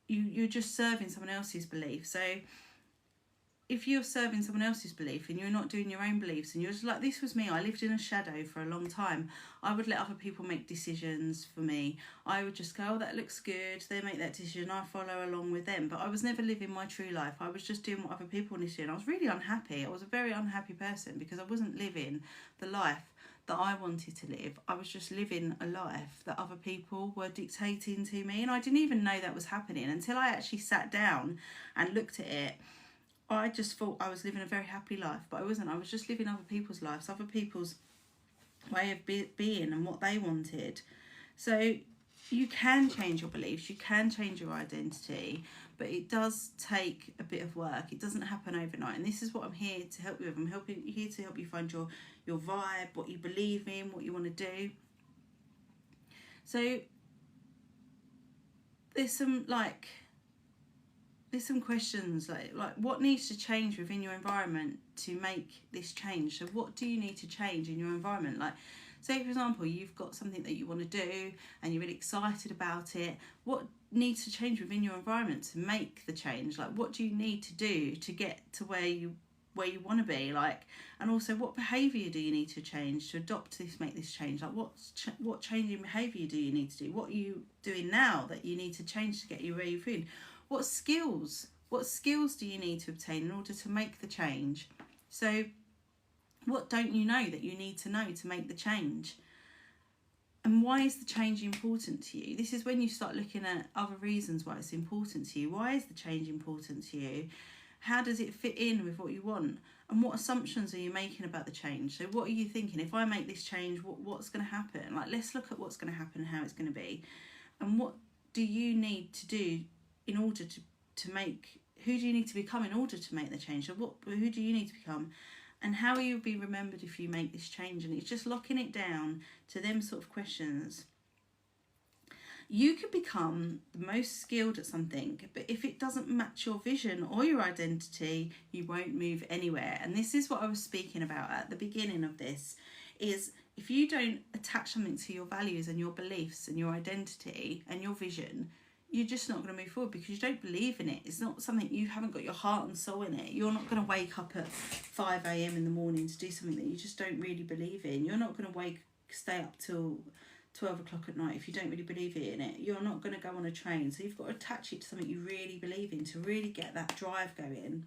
you're just serving someone else's belief. So if you're serving someone else's belief and you're not doing your own beliefs, and you're just like, this was me, I lived in a shadow for a long time. I would let other people make decisions for me. I would just go, oh, that looks good, they make that decision, I follow along with them. But I was never living my true life. I was just doing what other people wanted to do, and I was really unhappy. I was a very unhappy person because I wasn't living the life that I wanted to live. I was just living a life that other people were dictating to me, and I didn't even know that was happening until I actually sat down and looked at it. I just thought I was living a very happy life, but I wasn't. I was just living other people's lives, other people's way of being and what they wanted. So you can change your beliefs, you can change your identity, but it does take a bit of work. It doesn't happen overnight, and this is what I'm here to help you with. I'm here to help you find your vibe, what you believe in, what you want to do. So there's some questions like what needs to change within your environment to make this change. So what do you need to change in your environment? Like, say for example, you've got something that you want to do and you're really excited about it. What needs to change within your environment to make the change? Like, what do you need to do to get to where you want to be? Like, and also, what behaviour do you need to change to adopt this, make this change? Like, what changing behaviour do you need to do? What are you doing now that you need to change to get you where you're feeling? What skills do you need to obtain in order to make the change? So what don't you know that you need to know to make the change? And why is the change important to you? This is when you start looking at other reasons why it's important to you. Why is the change important to you? How does it fit in with what you want? And what assumptions are you making about the change? So what are you thinking? If I make this change, what's going to happen? Like, let's look at what's going to happen and how it's going to be. And what do you need to do in order to make, who do you need to become in order to make the change? So who do you need to become? And how will you be remembered if you make this change? And it's just locking it down to them sort of questions. You could become the most skilled at something, but if it doesn't match your vision or your identity, you won't move anywhere. And this is what I was speaking about at the beginning of this, is if you don't attach something to your values and your beliefs and your identity and your vision, you're just not going to move forward because you don't believe in it. It's not something, you haven't got your heart and soul in it. You're not going to wake up at 5 a.m. in the morning to do something that you just don't really believe in. You're not going to stay up till 12 o'clock at night if you don't really believe in it. You're not going to go on a train. So you've got to attach it to something you really believe in to really get that drive going.